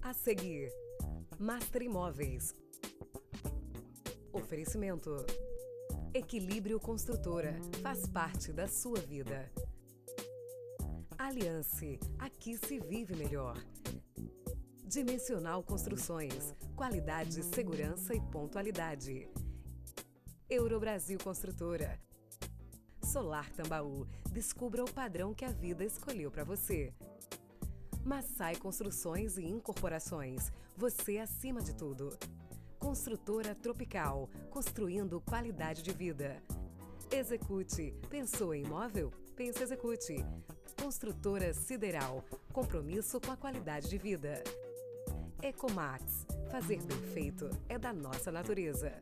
A seguir, Master Imóveis. Oferecimento. Equilíbrio Construtora. Faz parte da sua vida. Aliance. Aqui se vive melhor. Dimensional Construções. Qualidade, segurança e pontualidade. Eurobrasil Construtora. Solar Tambaú. Descubra o padrão que a vida escolheu para você. Massai Construções e Incorporações. Você acima de tudo. Construtora Tropical. Construindo qualidade de vida. Execute. Pensou em imóvel? Pense Execute. Construtora Sideral. Compromisso com a qualidade de vida. Ecomax. Fazer bem feito é da nossa natureza.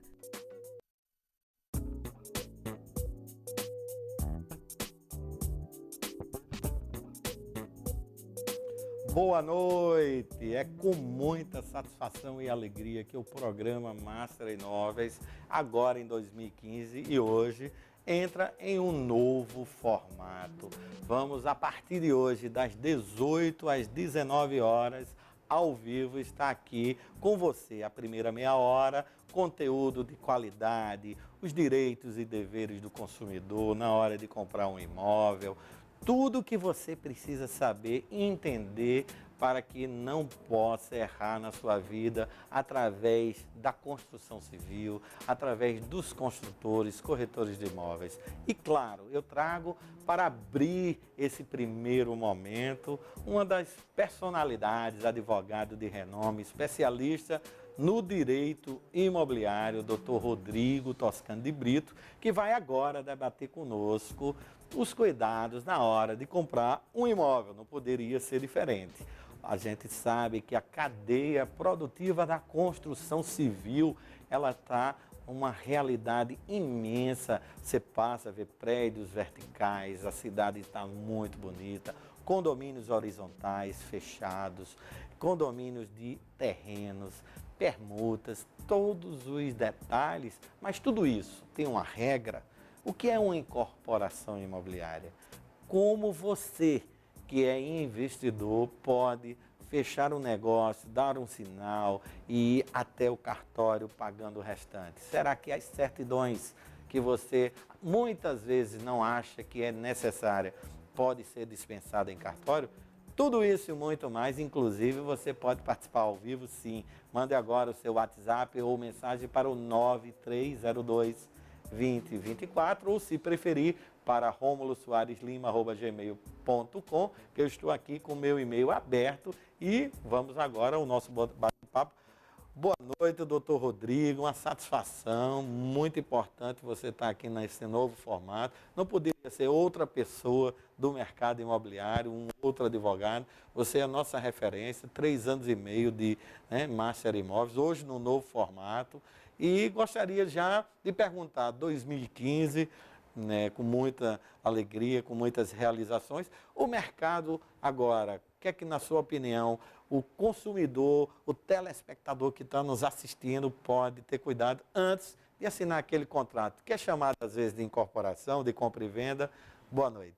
Boa noite! É com muita satisfação e alegria que o programa Master Imóveis, agora em 2015 e hoje, entra em um novo formato. Vamos, a partir de hoje, das 18 às 19 horas, ao vivo, estar aqui com você. A primeira meia hora, conteúdo de qualidade, os direitos e deveres do consumidor na hora de comprar um imóvel. Tudo que você precisa saber e entender para que não possa errar na sua vida através da construção civil, através dos construtores, corretores de imóveis. E claro, eu trago para abrir esse primeiro momento uma das personalidades, advogado de renome, especialista no direito imobiliário, Dr. Rodrigo Toscano de Brito, que vai agora debater conosco os cuidados na hora de comprar um imóvel. Não poderia ser diferente. A gente sabe que a cadeia produtiva da construção civil, ela está uma realidade imensa. Você passa a ver prédios verticais, a cidade está muito bonita, condomínios horizontais fechados, condomínios de terrenos, permutas, todos os detalhes, mas tudo isso tem uma regra. O que é uma incorporação imobiliária? Como você, que é investidor, pode fechar um negócio, dar um sinal e ir até o cartório pagando o restante? Será que as certidões que você muitas vezes não acha que é necessária pode ser dispensada em cartório? Tudo isso e muito mais, inclusive você pode participar ao vivo, sim. Mande agora o seu WhatsApp ou mensagem para o 9302-2024 ou, se preferir, para romulosoareslima@gmail.com, que eu estou aqui com o meu e-mail aberto e vamos agora ao nosso bate-papo. Boa noite, doutor Rodrigo, uma satisfação muito importante você estar aqui nesse novo formato. Não poderia ser outra pessoa do mercado imobiliário, um outro advogado. Você é a nossa referência, 3 anos e meio de Master Imóveis, hoje no novo formato. E gostaria já de perguntar, 2015, com muita alegria, com muitas realizações, o mercado agora, o que é que, na sua opinião, o consumidor, o telespectador que está nos assistindo pode ter cuidado antes de assinar aquele contrato, que é chamado às vezes de incorporação, de compra e venda? Boa noite.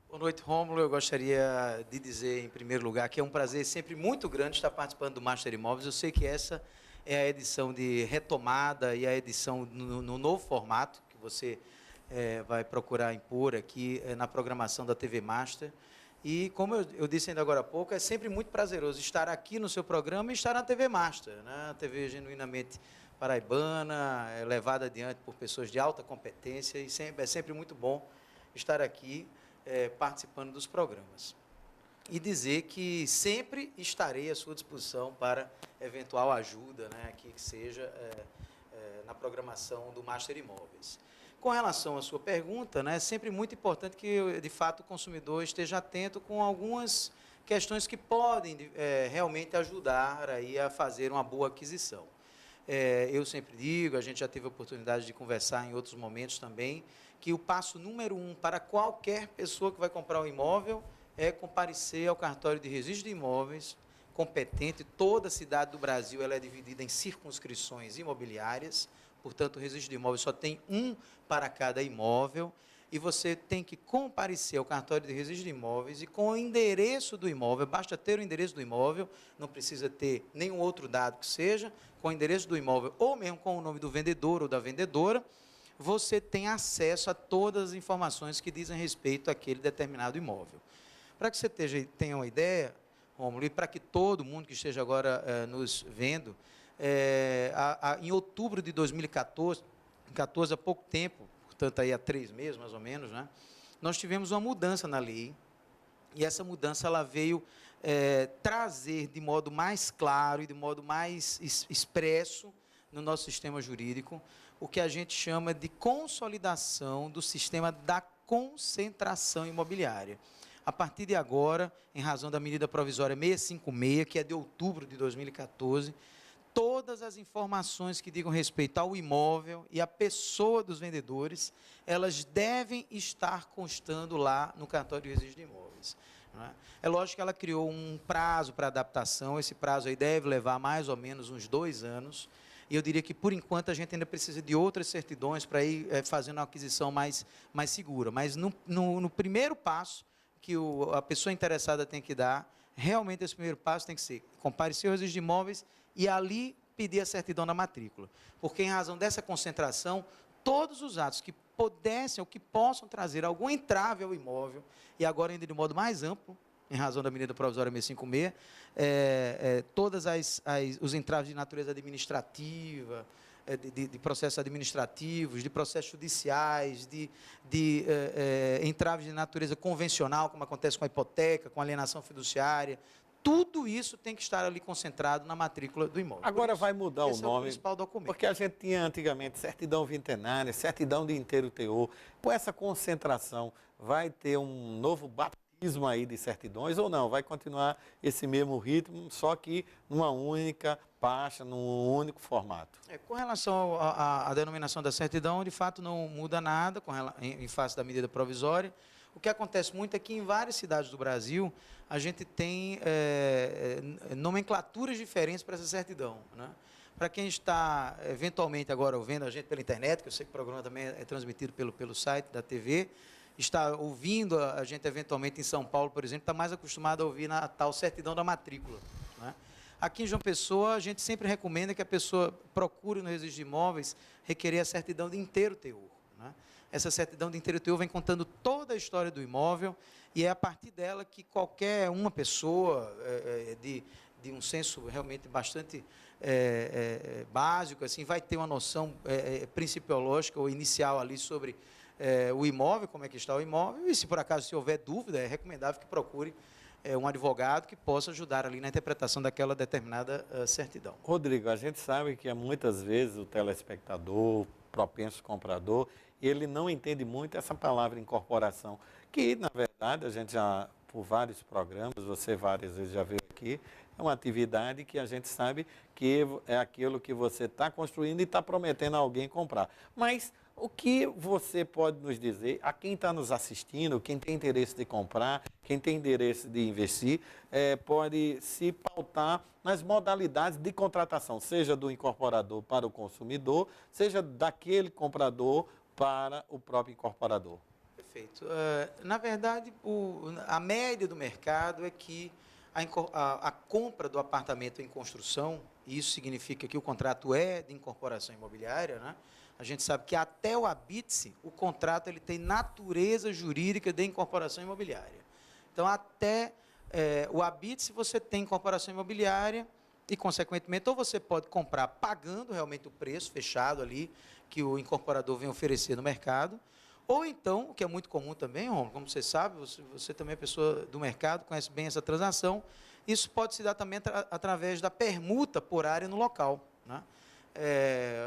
Boa noite, Rômulo. Eu gostaria de dizer, em primeiro lugar, que é um prazer sempre muito grande estar participando do Master Imóveis. Eu sei que essa é a edição de retomada e a edição no novo formato que você vai procurar impor aqui na programação da TV Master. E, como eu disse ainda agora há pouco, é sempre muito prazeroso estar aqui no seu programa e estar na TV Master, né? A TV genuinamente paraibana, levada adiante por pessoas de alta competência, e é sempre muito bom estar aqui participando dos programas. E dizer que sempre estarei à sua disposição para eventual ajuda, né, que seja na programação do Master Imóveis. Com relação à sua pergunta, né, é sempre muito importante que, de fato, o consumidor esteja atento com algumas questões que podem realmente ajudar aí a fazer uma boa aquisição. Eu sempre digo, a gente já teve a oportunidade de conversar em outros momentos também, que o passo número 1 para qualquer pessoa que vai comprar um imóvel é comparecer ao cartório de registro de imóveis competente. Toda a cidade do Brasil ela é dividida em circunscrições imobiliárias, portanto, o registro de imóveis só tem um para cada imóvel, e você tem que comparecer ao cartório de registro de imóveis e com o endereço do imóvel, basta ter o endereço do imóvel, não precisa ter nenhum outro dado que seja, com o endereço do imóvel ou mesmo com o nome do vendedor ou da vendedora, você tem acesso a todas as informações que dizem respeito àquele determinado imóvel. Para que você tenha uma ideia, Rômulo, e para que todo mundo que esteja agora nos vendo, em outubro de 2014, há pouco tempo, portanto, aí há 3 meses, mais ou menos, né, nós tivemos uma mudança na lei, e essa mudança ela veio trazer de modo mais claro e de modo mais expresso no nosso sistema jurídico o que a gente chama de consolidação do sistema da concentração imobiliária. A partir de agora, em razão da medida provisória 656, que é de outubro de 2014, todas as informações que digam respeito ao imóvel e à pessoa dos vendedores, elas devem estar constando lá no cartório de registro de imóveis. Não é? É lógico que ela criou um prazo para adaptação, esse prazo aí deve levar mais ou menos uns 2 anos, e eu diria que, por enquanto, a gente ainda precisa de outras certidões para ir fazendo uma aquisição mais segura. Mas, no primeiro passo que a pessoa interessada tem que dar, realmente esse primeiro passo tem que ser comparecer ao registro de imóveis e ali pedir a certidão da matrícula. Porque, em razão dessa concentração, todos os atos que pudessem ou que possam trazer algum entrave ao imóvel, e agora ainda de modo mais amplo, em razão da medida provisória 656, todas os entraves de natureza administrativa, de processos administrativos, de processos judiciais, de entraves de natureza convencional, como acontece com a hipoteca, com a alienação fiduciária, tudo isso tem que estar ali concentrado na matrícula do imóvel. Agora vai mudar o nome, é o principal documento. Porque a gente tinha antigamente certidão vintenária, certidão de inteiro teor. Com essa concentração, vai ter um novo batismo aí de certidões ou não? Vai continuar esse mesmo ritmo, só que numa única pasta, num único formato? Com relação à denominação da certidão, de fato não muda nada em face da medida provisória. O que acontece muito é que em várias cidades do Brasil, a gente tem nomenclaturas diferentes para essa certidão, né? Para quem está, eventualmente, agora ouvindo a gente pela internet, que eu sei que o programa também é transmitido pelo site da TV, está ouvindo a gente, eventualmente, em São Paulo, por exemplo, está mais acostumado a ouvir na tal certidão da matrícula, né? Aqui em João Pessoa, a gente sempre recomenda que a pessoa procure no registro de imóveis requerer a certidão de inteiro teor, né? Essa certidão de inteiro teor vem contando toda a história do imóvel e é a partir dela que qualquer uma pessoa de um senso realmente bastante básico assim, vai ter uma noção principiológica ou inicial ali sobre o imóvel, como é que está o imóvel, e se por acaso se houver dúvida, é recomendável que procure um advogado que possa ajudar ali na interpretação daquela determinada certidão. Rodrigo, a gente sabe que muitas vezes o telespectador, propenso comprador, ele não entende muito essa palavra incorporação, que, na verdade, a gente já, por vários programas, você várias vezes já veio aqui, é uma atividade que a gente sabe que é aquilo que você está construindo e está prometendo a alguém comprar. Mas o que você pode nos dizer a quem está nos assistindo, quem tem interesse de comprar, quem tem interesse de investir, pode se pautar nas modalidades de contratação, seja do incorporador para o consumidor, seja daquele comprador para o próprio incorporador? Perfeito. Na verdade, a média do mercado é que a compra do apartamento em construção, e isso significa que o contrato é de incorporação imobiliária, né? A gente sabe que até o habite-se, o contrato ele tem natureza jurídica de incorporação imobiliária. Então, até o habite-se você tem incorporação imobiliária e, consequentemente, ou você pode comprar pagando realmente o preço fechado ali que o incorporador vem oferecer no mercado, ou então, o que é muito comum também, Romulo, como você sabe, você também é pessoa do mercado, conhece bem essa transação, isso pode se dar também através da permuta por área no local, né?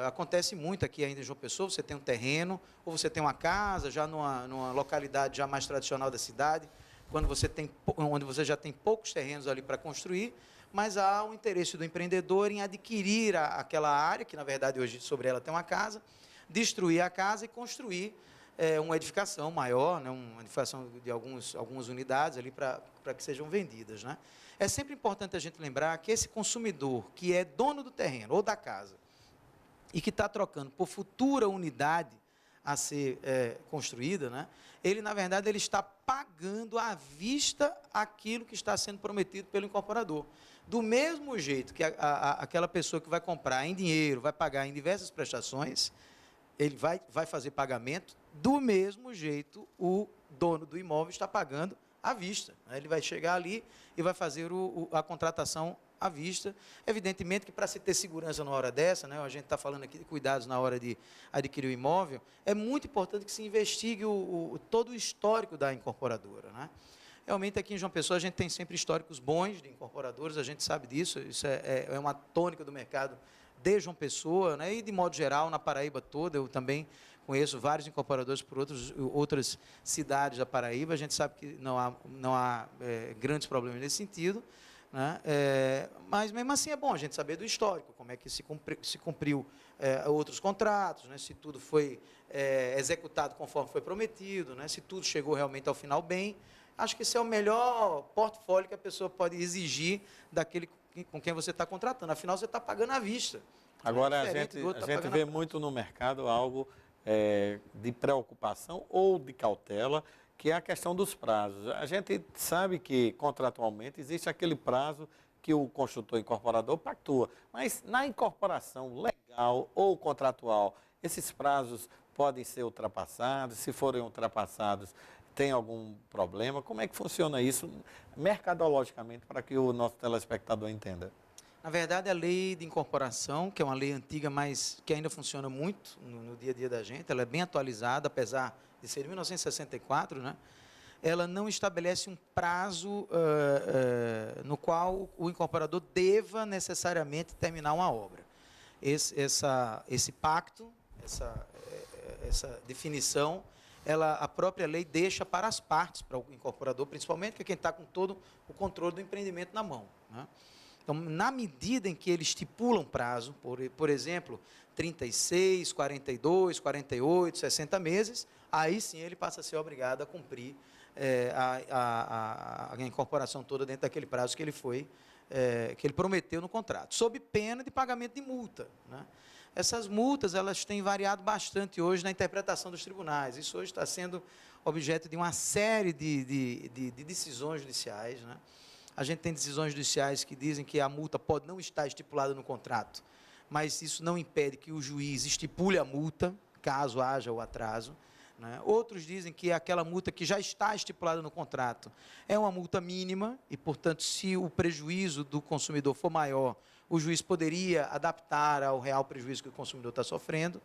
Acontece muito aqui ainda em João Pessoa, você tem um terreno, ou você tem uma casa, já numa localidade já mais tradicional da cidade, onde você já tem poucos terrenos ali para construir, mas há um interesse do empreendedor em adquirir aquela área, que na verdade hoje sobre ela tem uma casa, destruir a casa e construir uma edificação maior, né, uma edificação de algumas unidades ali para que sejam vendidas, né? É sempre importante a gente lembrar que esse consumidor que é dono do terreno ou da casa e que está trocando por futura unidade a ser construída, né? Ele, na verdade, ele está pagando à vista aquilo que está sendo prometido pelo incorporador. Do mesmo jeito que aquela pessoa que vai comprar em dinheiro, vai pagar em diversas prestações, ele vai fazer pagamento, do mesmo jeito o dono do imóvel está pagando à vista. Né? Ele vai chegar ali e vai fazer a contratação à vista. Evidentemente que para se ter segurança na hora dessa, né, a gente está falando aqui de cuidados na hora de adquirir o imóvel, é muito importante que se investigue todo o histórico da incorporadora. Né? Realmente aqui em João Pessoa a gente tem sempre históricos bons de incorporadores, a gente sabe disso, isso é uma tônica do mercado de João Pessoa, né, e de modo geral na Paraíba toda. Eu também conheço vários incorporadores por outras cidades da Paraíba, a gente sabe que não há grandes problemas nesse sentido. Né? Mas, mesmo assim, é bom a gente saber do histórico, como é que se cumpriu outros contratos, né? Se tudo foi executado conforme foi prometido, né? Se tudo chegou realmente ao final bem. Acho que esse é o melhor portfólio que a pessoa pode exigir daquele com quem você está contratando. Afinal, você está pagando à vista. Agora, a gente vê muito no mercado algo de preocupação ou de cautela, que é a questão dos prazos. A gente sabe que, contratualmente, existe aquele prazo que o construtor incorporador pactua, mas na incorporação legal ou contratual, esses prazos podem ser ultrapassados. Se forem ultrapassados, tem algum problema? Como é que funciona isso mercadologicamente para que o nosso telespectador entenda? Na verdade, a lei de incorporação, que é uma lei antiga, mas que ainda funciona muito no dia a dia da gente, ela é bem atualizada, apesar de ser de 1964, né? Ela não estabelece um prazo no qual o incorporador deva necessariamente terminar uma obra. Esse pacto, essa definição, a própria lei deixa para as partes, para o incorporador, principalmente, que é quem está com todo o controle do empreendimento na mão. Né? Então, na medida em que ele estipula um prazo, por exemplo, 36, 42, 48, 60 meses, aí sim ele passa a ser obrigado a cumprir a incorporação toda dentro daquele prazo que ele prometeu no contrato, sob pena de pagamento de multa. Né? Essas multas, elas têm variado bastante hoje na interpretação dos tribunais. Isso hoje está sendo objeto de uma série de decisões judiciais. Né? A gente tem decisões judiciais que dizem que a multa pode não estar estipulada no contrato, mas isso não impede que o juiz estipule a multa, caso haja o atraso. Né? Outros dizem que aquela multa que já está estipulada no contrato é uma multa mínima e, portanto, se o prejuízo do consumidor for maior, o juiz poderia adaptar ao real prejuízo que o consumidor está sofrendo.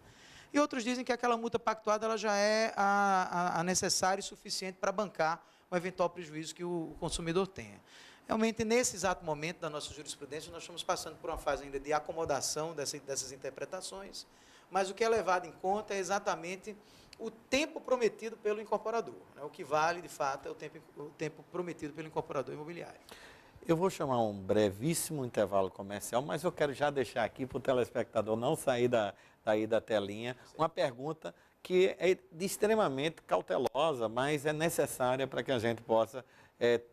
E outros dizem que aquela multa pactuada ela já é a necessária e suficiente para bancar um eventual prejuízo que o consumidor tenha. Realmente, nesse exato momento da nossa jurisprudência, nós estamos passando por uma fase ainda de acomodação dessas interpretações, mas o que é levado em conta é exatamente o tempo prometido pelo incorporador. Né? O que vale, de fato, é o tempo prometido pelo incorporador imobiliário. Eu vou chamar um brevíssimo intervalo comercial, mas eu quero já deixar aqui para o telespectador não sair daí da telinha uma pergunta que é extremamente cautelosa, mas é necessária para que a gente possa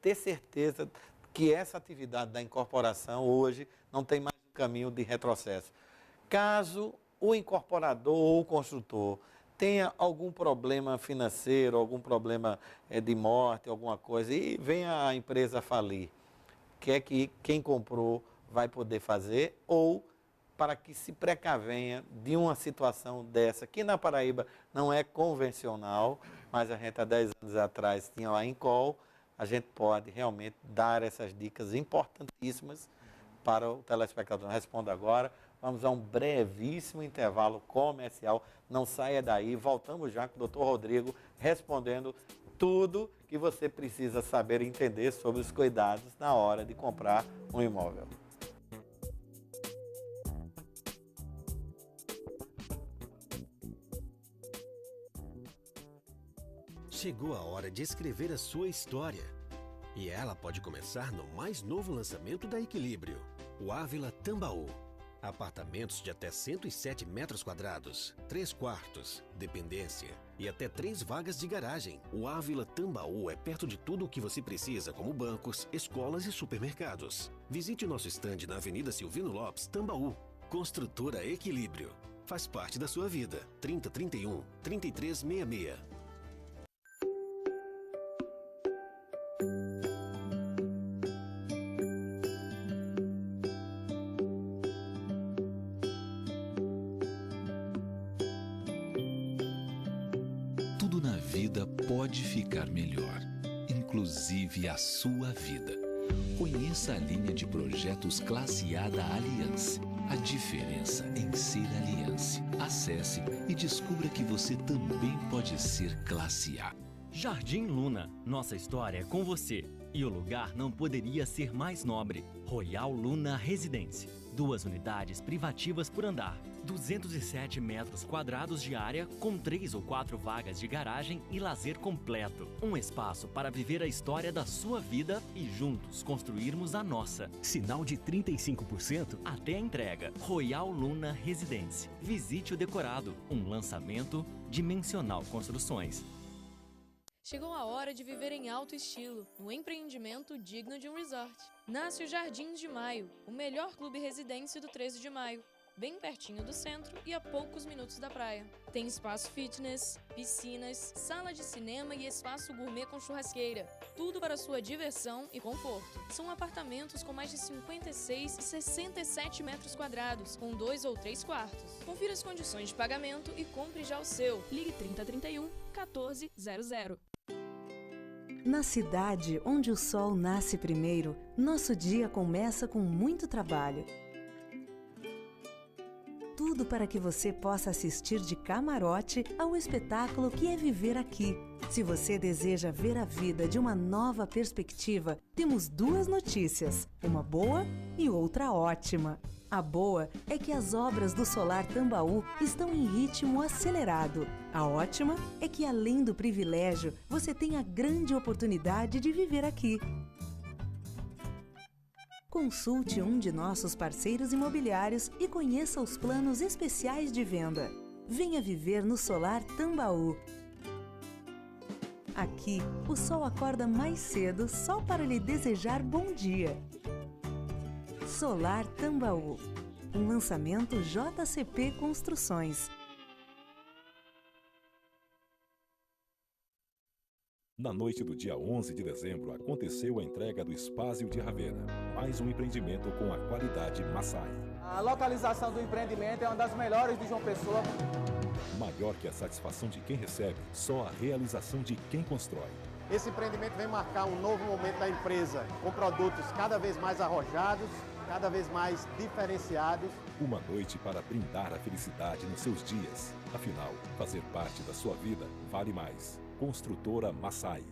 ter certeza que essa atividade da incorporação hoje não tem mais um caminho de retrocesso. Caso o incorporador ou o construtor tenha algum problema financeiro, algum problema de morte, alguma coisa, e venha a empresa falir, que quem comprou vai poder fazer, ou para que se precavenha de uma situação dessa, que na Paraíba não é convencional, mas a gente há 10 anos atrás tinha lá em Incol, a gente pode realmente dar essas dicas importantíssimas para o telespectador. Responda agora. Vamos a um brevíssimo intervalo comercial. Não saia daí. Voltamos já com o Dr. Rodrigo respondendo tudo que você precisa saber e entender sobre os cuidados na hora de comprar um imóvel. Chegou a hora de escrever a sua história. E ela pode começar no mais novo lançamento da Equilíbrio, o Ávila Tambaú. Apartamentos de até 107 metros quadrados, 3 quartos, dependência e até 3 vagas de garagem. O Ávila Tambaú é perto de tudo o que você precisa, como bancos, escolas e supermercados. Visite nosso estande na Avenida Silvino Lopes, Tambaú. Construtora Equilíbrio. faz parte da sua vida. 3031 3366. Tudo na vida pode ficar melhor, inclusive a sua vida. Conheça a linha de projetos Classe A da Aliança. A diferença em ser Aliança. Acesse e descubra que você também pode ser Classe A. Jardim Luna, nossa história é com você. E o lugar não poderia ser mais nobre. Royal Luna Residência. 2 unidades privativas por andar. 207 metros quadrados de área, com 3 ou 4 vagas de garagem e lazer completo. Um espaço para viver a história da sua vida e juntos construirmos a nossa. Sinal de 35% até a entrega. Royal Luna Residência. Visite o decorado. Um lançamento Dimensional Construções. Chegou a hora de viver em alto estilo, um empreendimento digno de um resort. Nasce o Jardins de Maio, o melhor clube residência do 13 de maio. Bem pertinho do centro e a poucos minutos da praia. Tem espaço fitness, piscinas, sala de cinema e espaço gourmet com churrasqueira. Tudo para sua diversão e conforto. São apartamentos com mais de 56 e 67 metros quadrados, com 2 ou 3 quartos. Confira as condições de pagamento e compre já o seu. Ligue 3031 1400. Na cidade onde o sol nasce primeiro, nosso dia começa com muito trabalho. Tudo para que você possa assistir de camarote ao espetáculo que é viver aqui. Se você deseja ver a vida de uma nova perspectiva, temos 2 notícias, uma boa e outra ótima. A boa é que as obras do Solar Tambaú estão em ritmo acelerado. A ótima é que, além do privilégio, você tem a grande oportunidade de viver aqui. Consulte um de nossos parceiros imobiliários e conheça os planos especiais de venda. Venha viver no Solar Tambaú. Aqui, o sol acorda mais cedo só para lhe desejar bom dia. Solar Tambaú, um lançamento JCP Construções. Na noite do dia 11 de dezembro, aconteceu a entrega do Espásio de Ravena, mais um empreendimento com a qualidade Massai. A localização do empreendimento é uma das melhores de João Pessoa. Maior que a satisfação de quem recebe, só a realização de quem constrói. Esse empreendimento vem marcar um novo momento da empresa, com produtos cada vez mais arrojados, cada vez mais diferenciados. Uma noite para brindar a felicidade nos seus dias. Afinal, fazer parte da sua vida vale mais. Construtora Massai.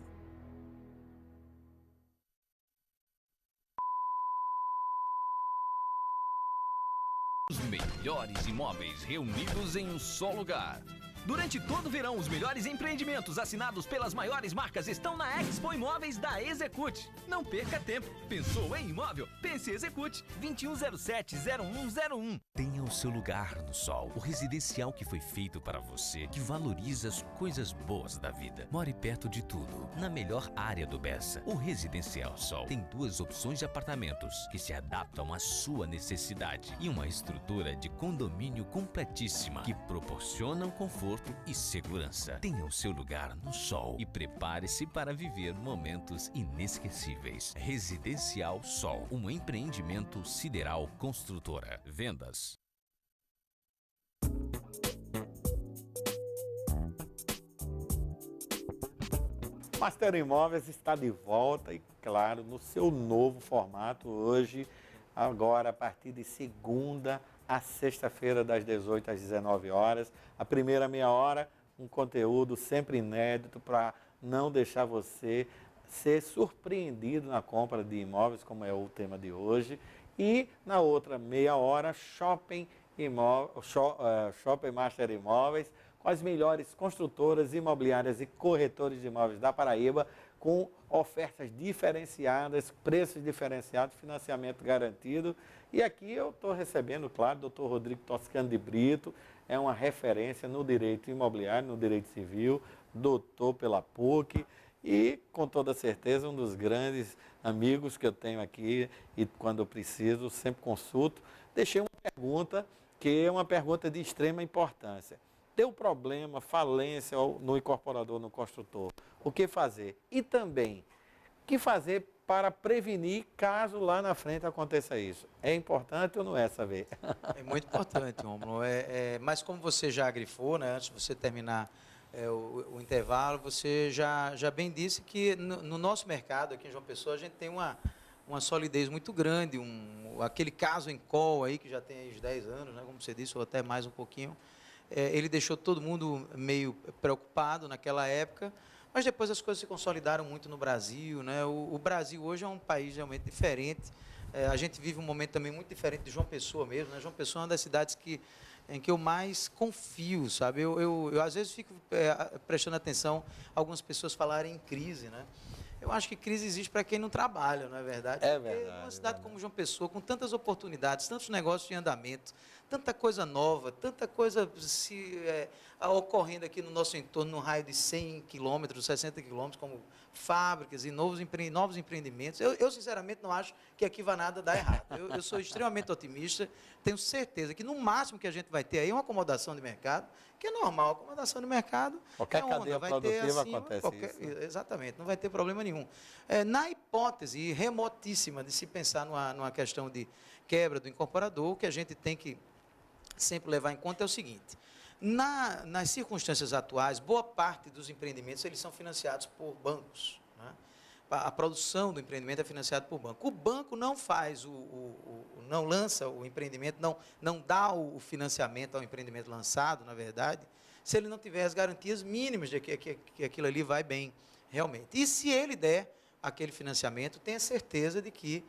Os melhores imóveis reunidos em um só lugar. Durante todo o verão, os melhores empreendimentos assinados pelas maiores marcas estão na Expo Imóveis da Execute. Não perca tempo. Pensou em imóvel? Pense Execute. 2107-0101. Tenha o seu lugar no sol. O residencial que foi feito para você, que valoriza as coisas boas da vida. More perto de tudo, na melhor área do Bessa. O Residencial Sol tem 2 opções de apartamentos que se adaptam à sua necessidade e uma estrutura de condomínio completíssima que proporcionam conforto e segurança. Tenha o seu lugar no sol e prepare-se para viver momentos inesquecíveis. Residencial Sol, um empreendimento sideral construtora. Vendas. Master Imóveis está de volta e, claro, no seu novo formato hoje, agora a partir de segunda a sexta-feira, das 18 às 19 horas. A primeira meia hora, um conteúdo sempre inédito para não deixar você ser surpreendido na compra de imóveis, como é o tema de hoje. E na outra meia hora, Shopping Master Imóveis, com as melhores construtoras imobiliárias e corretores de imóveis da Paraíba, com ofertas diferenciadas, preços diferenciados, financiamento garantido. E aqui eu estou recebendo, claro, o Dr. Rodrigo Toscano de Brito, é uma referência no direito imobiliário, no direito civil, doutor pela PUC e, com toda certeza, um dos grandes amigos que eu tenho aqui e, quando eu preciso, sempre consulto. Deixei uma pergunta que é uma pergunta de extrema importância. Deu problema, falência no incorporador, no construtor, o que fazer? E também, o que fazer para prevenir caso lá na frente aconteça isso? É importante ou não é saber? É muito importante, Rômulo. Mas como você já grifou, né, antes de você terminar o intervalo, você já bem disse que no nosso mercado aqui em João Pessoa a gente tem uma solidez muito grande, aquele caso em call aí, que já tem aí uns 10 anos, né, como você disse, ou até mais um pouquinho, ele deixou todo mundo meio preocupado naquela época, mas depois as coisas se consolidaram muito no Brasil, né? O Brasil hoje é um país realmente diferente, a gente vive um momento também muito diferente de João Pessoa mesmo, né? João Pessoa é uma das cidades em que eu mais confio, sabe? Eu às vezes fico prestando atenção a algumas pessoas falarem em crise, né? Eu acho que crise existe para quem não trabalha, não é verdade? É verdade. Uma cidade como João Pessoa, com tantas oportunidades, tantos negócios em andamento, tanta coisa nova, tanta coisa ocorrendo aqui no nosso entorno, no raio de 100 quilômetros, 60 quilômetros, como fábricas e novos empreendimentos. Eu, sinceramente, não acho que aqui vai nada dar errado. Eu sou extremamente otimista, tenho certeza que, no máximo que a gente vai ter aí, é uma acomodação de mercado, que é normal, acomodação de mercado. Qualquer cadeia produtiva acontece isso. Exatamente, não vai ter problema nenhum. Na hipótese remotíssima de se pensar numa questão de quebra do incorporador, o que a gente tem que sempre levar em conta é o seguinte: nas circunstâncias atuais, boa parte dos empreendimentos eles são financiados por bancos, né? A produção do empreendimento é financiada por banco. O banco não faz não lança o empreendimento, não dá o financiamento ao empreendimento lançado, na verdade, se ele não tiver as garantias mínimas de que aquilo ali vai bem, realmente. E se ele der aquele financiamento, tenha certeza de que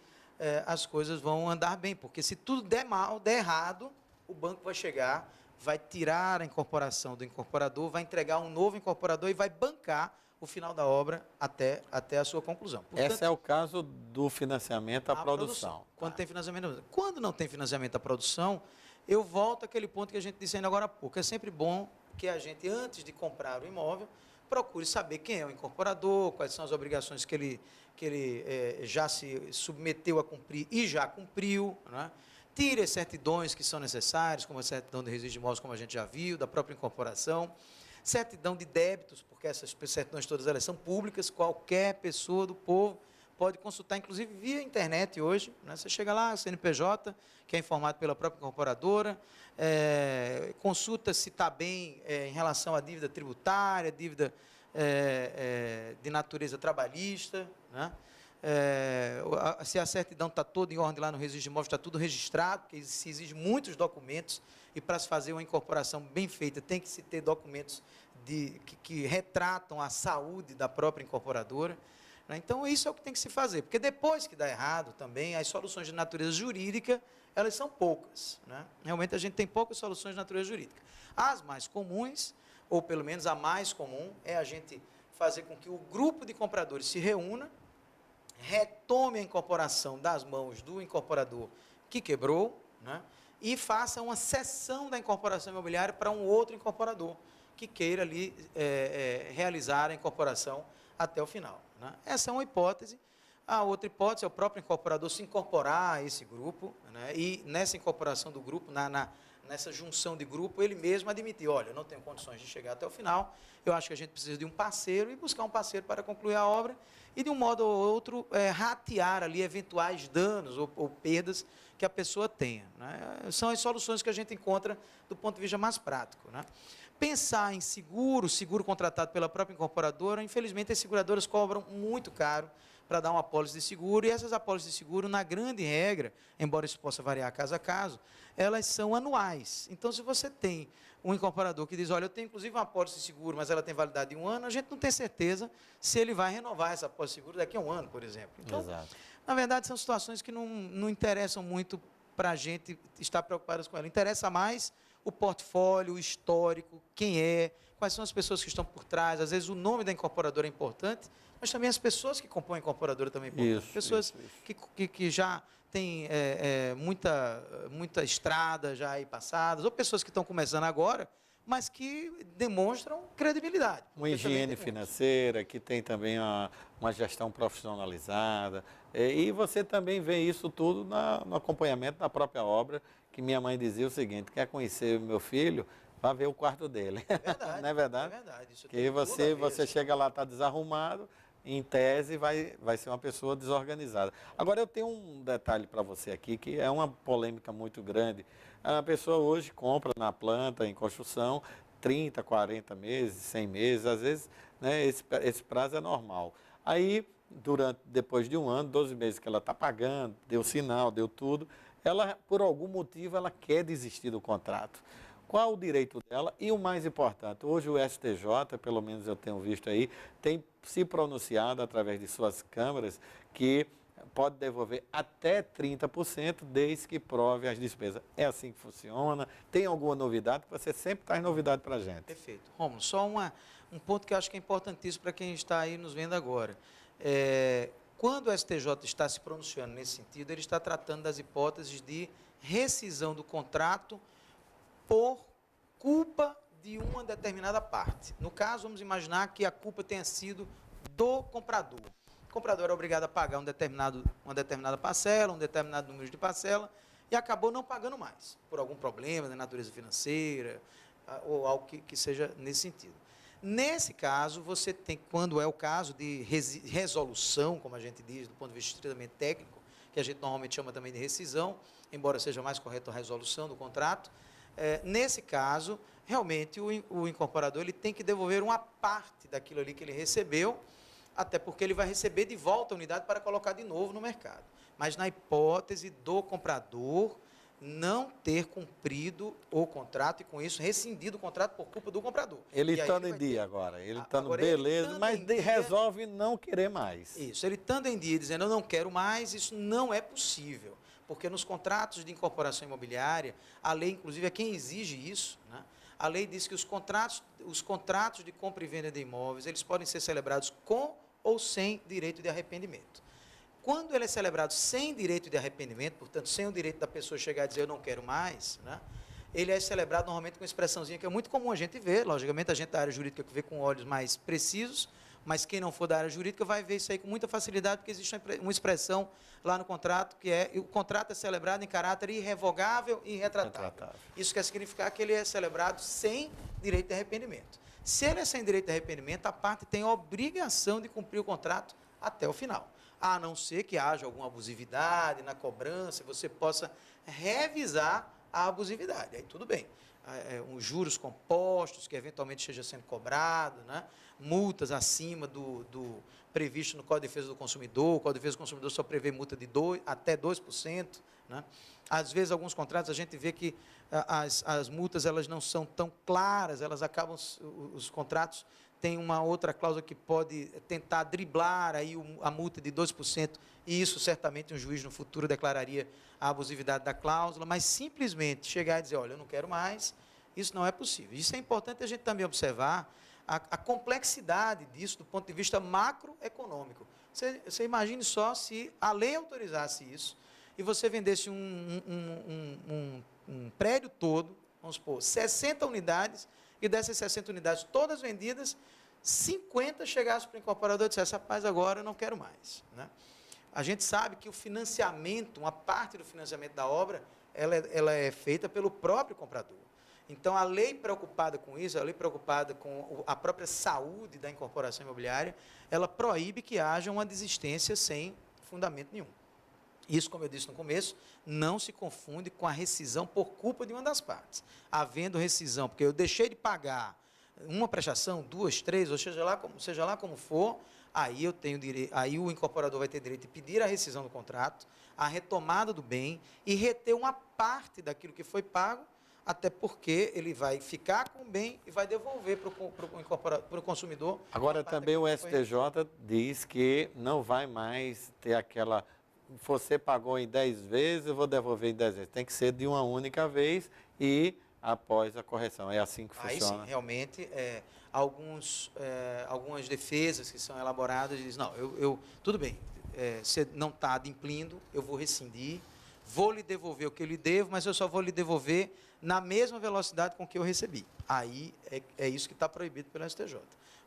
as coisas vão andar bem, porque se tudo der mal, der errado, o banco vai chegar, vai tirar a incorporação do incorporador, vai entregar um novo incorporador e vai bancar o final da obra até a sua conclusão. Portanto, esse é o caso do financiamento à produção. Quando tem financiamento, quando não tem financiamento à produção, eu volto àquele ponto que a gente disse ainda agora há pouco. É sempre bom que a gente, antes de comprar o imóvel, procure saber quem é o incorporador, quais são as obrigações que ele já se submeteu a cumprir e já cumpriu, né? Tire as certidões que são necessárias, como a certidão de registro de imóveis, como a gente já viu, da própria incorporação, certidão de débitos, porque essas certidões todas elas são públicas, qualquer pessoa do povo pode consultar, inclusive via internet hoje, né? Você chega lá, CNPJ, que é informado pela própria incorporadora, consulta se está bem em relação à dívida tributária, dívida de natureza trabalhista, né? Se a certidão está toda em ordem lá no registro de imóveis, está tudo registrado, porque se exige muitos documentos, e para se fazer uma incorporação bem feita, tem que se ter documentos que retratam a saúde da própria incorporadora, né? Então, isso é o que tem que se fazer, porque depois que dá errado também, as soluções de natureza jurídica, elas são poucas, né? Realmente, a gente tem poucas soluções de natureza jurídica. As mais comuns, ou pelo menos a mais comum, é a gente fazer com que o grupo de compradores se reúna, retome a incorporação das mãos do incorporador que quebrou, né? E faça uma cessão da incorporação imobiliária para um outro incorporador que queira ali realizar a incorporação até o final, né? Essa é uma hipótese. A outra hipótese é o próprio incorporador se incorporar a esse grupo, né? E nessa incorporação do grupo, nessa junção de grupo, ele mesmo admitir: olha, eu não tenho condições de chegar até o final, eu acho que a gente precisa de um parceiro, e buscar um parceiro para concluir a obra, e de um modo ou outro ratear ali eventuais danos ou perdas que a pessoa tenha, né? São as soluções que a gente encontra do ponto de vista mais prático, né? Pensar em seguro contratado pela própria incorporadora, infelizmente as seguradoras cobram muito caro para dar uma apólice de seguro, e essas apólices de seguro, na grande regra, embora isso possa variar caso a caso, elas são anuais. Então, se você tem um incorporador que diz: olha, eu tenho inclusive uma apólice de seguro, mas ela tem validade de 1 ano, a gente não tem certeza se ele vai renovar essa apólice de seguro daqui a 1 ano, por exemplo. Então, exato, na verdade, são situações que não interessam muito para a gente estar preocupados com ela. Interessa mais o portfólio, o histórico, quem é, quais são as pessoas que estão por trás. Às vezes o nome da incorporadora é importante, mas também as pessoas que compõem a incorporadora também é importante. Isso, pessoas que já têm muita estrada já aí passadas, ou pessoas que estão começando agora, mas que demonstram credibilidade. Uma higiene financeira, que tem também uma gestão profissionalizada. E você também vê isso tudo no acompanhamento da própria obra, que minha mãe dizia o seguinte: quer conhecer o meu filho? Vá ver o quarto dele. É verdade. Não é verdade? É verdade. Isso que você chega lá, está desarrumado, em tese vai ser uma pessoa desorganizada. Agora, eu tenho um detalhe para você aqui, que é uma polêmica muito grande. A pessoa hoje compra na planta, em construção, 30, 40 meses, 100 meses, às vezes, né, esse prazo é normal. Aí, depois de um ano, 12 meses que ela está pagando, deu sinal, deu tudo, ela, por algum motivo, ela quer desistir do contrato. Qual o direito dela? E o mais importante, hoje o STJ, pelo menos eu tenho visto aí, tem se pronunciado através de suas câmaras que pode devolver até 30% desde que prove as despesas. É assim que funciona? Tem alguma novidade? Você sempre traz novidade para a gente. Perfeito. Rômulo, só um ponto que eu acho que é importantíssimo para quem está aí nos vendo agora. Quando o STJ está se pronunciando nesse sentido, ele está tratando das hipóteses de rescisão do contrato por culpa de uma determinada parte. No caso, vamos imaginar que a culpa tenha sido do comprador. O comprador era obrigado a pagar uma determinada parcela, um determinado número de parcela, e acabou não pagando mais, por algum problema de natureza financeira, ou algo que seja nesse sentido. Nesse caso, você tem, quando é o caso de resolução, como a gente diz, do ponto de vista estritamente técnico, que a gente normalmente chama também de rescisão, embora seja mais correto a resolução do contrato, nesse caso, realmente, o incorporador ele tem que devolver uma parte daquilo ali que ele recebeu, até porque ele vai receber de volta a unidade para colocar de novo no mercado. Mas na hipótese do comprador não ter cumprido o contrato e, com isso, rescindido o contrato por culpa do comprador. Ele estando em dia agora, ele estando beleza, mas resolve não querer mais. Isso, ele estando em dia dizendo eu não quero mais, isso não é possível. Porque nos contratos de incorporação imobiliária, a lei, inclusive, é quem exige isso, né? A lei diz que os contratos de compra e venda de imóveis, eles podem ser celebrados com ou sem direito de arrependimento. Quando ele é celebrado sem direito de arrependimento, portanto, sem o direito da pessoa chegar e dizer eu não quero mais, né? Ele é celebrado normalmente com uma expressãozinha que é muito comum a gente ver, logicamente a gente da área jurídica que vê com olhos mais precisos, mas quem não for da área jurídica vai ver isso aí com muita facilidade, porque existe uma expressão lá no contrato, que é, o contrato é celebrado em caráter irrevogável e irretratável. Isso quer significar que ele é celebrado sem direito de arrependimento. Se ele é sem direito de arrependimento, a parte tem a obrigação de cumprir o contrato até o final. A não ser que haja alguma abusividade na cobrança, você possa revisar a abusividade. Aí tudo bem. Os juros compostos, que eventualmente esteja sendo cobrado, né? Multas acima do previsto no Código de Defesa do Consumidor. O Código de Defesa do Consumidor só prevê multa de até 2%. Né? Às vezes, alguns contratos, a gente vê que as multas elas não são tão claras, elas acabam, os contratos têm uma outra cláusula que pode tentar driblar aí a multa de 2%, e isso certamente um juiz no futuro declararia a abusividade da cláusula, mas simplesmente chegar e dizer, olha, eu não quero mais, isso não é possível. Isso é importante a gente também observar a complexidade disso do ponto de vista macroeconômico. Você imagine só se a lei autorizasse isso e você vendesse um prédio todo, vamos supor, 60 unidades, e dessas 60 unidades todas vendidas, 50 chegassem para o incorporador e dissessem, rapaz, agora eu não quero mais. Né? A gente sabe que o financiamento, uma parte do financiamento da obra, ela é feita pelo próprio comprador. Então, a lei preocupada com isso, a lei preocupada com a própria saúde da incorporação imobiliária, ela proíbe que haja uma desistência sem fundamento nenhum. Isso, como eu disse no começo, não se confunde com a rescisão por culpa de uma das partes. Havendo rescisão, porque eu deixei de pagar uma prestação, 2, 3, ou seja lá como for, aí eu tenho direito, aí o incorporador vai ter direito de pedir a rescisão do contrato, a retomada do bem e reter uma parte daquilo que foi pago, até porque ele vai ficar com o bem e vai devolver para o consumidor. Agora, também o STJ diz que não vai mais ter aquela... Você pagou em 10 vezes, eu vou devolver em 10 vezes. Tem que ser de uma única vez e após a correção. É assim que funciona? Aí sim, realmente, algumas defesas que são elaboradas dizem, não, tudo bem, você não está adimplindo, eu vou rescindir, vou lhe devolver o que eu lhe devo, mas eu só vou lhe devolver na mesma velocidade com que eu recebi. Aí é isso que está proibido pelo STJ.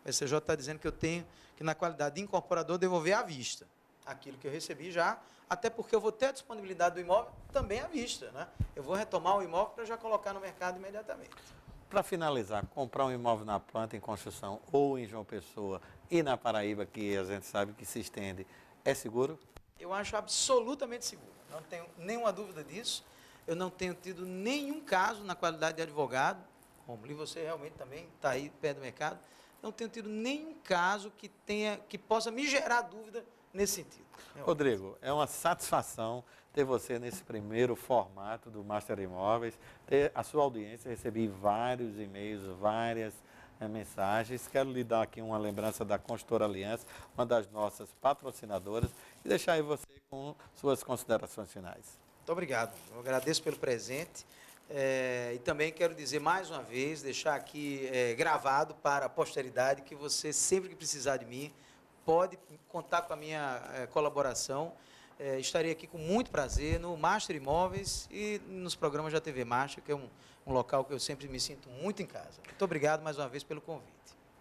O STJ está dizendo que eu tenho que, na qualidade de incorporador, devolver à vista aquilo que eu recebi já, até porque eu vou ter a disponibilidade do imóvel também à vista, né? Eu vou retomar o imóvel para já colocar no mercado imediatamente. Para finalizar, comprar um imóvel na planta em construção ou em João Pessoa e na Paraíba, que a gente sabe que se estende, é seguro? Eu acho absolutamente seguro. Não tenho nenhuma dúvida disso. Eu não tenho tido nenhum caso na qualidade de advogado, Rômulo, e você realmente também está aí perto do mercado, não tenho tido nenhum caso que possa me gerar dúvida nesse sentido. Rodrigo, é uma satisfação ter você nesse primeiro formato do Master Imóveis, ter a sua audiência, recebi vários e-mails, várias mensagens. Quero lhe dar aqui uma lembrança da Construtora Aliança, uma das nossas patrocinadoras, e deixar aí você com suas considerações finais. Muito obrigado. Eu agradeço pelo presente. E também quero dizer mais uma vez, deixar aqui gravado para a posteridade, que você, sempre que precisar de mim, pode contar com a minha colaboração. Estarei aqui com muito prazer no Master Imóveis e nos programas da TV Master, que é um local que eu sempre me sinto muito em casa. Muito obrigado mais uma vez pelo convite.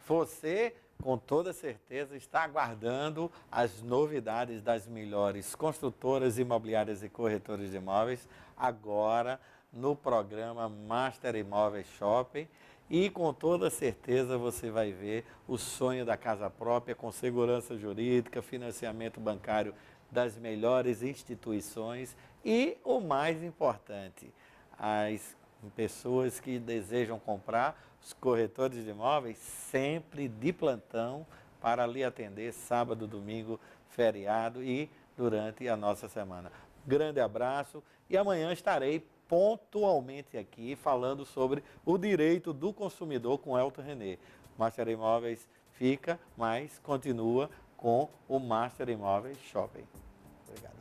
Você, com toda certeza, está aguardando as novidades das melhores construtoras imobiliárias e corretores de imóveis, agora no programa Master Imóveis Shopping, e com toda certeza você vai ver o sonho da casa própria com segurança jurídica, financiamento bancário das melhores instituições e, o mais importante, as pessoas que desejam comprar, os corretores de imóveis, sempre de plantão para lhe atender sábado, domingo, feriado e durante a nossa semana. Grande abraço e amanhã estarei pontualmente aqui falando sobre o direito do consumidor com Elton René. Master Imóveis fica, mas continua com o Master Imóveis Shopping. Obrigado.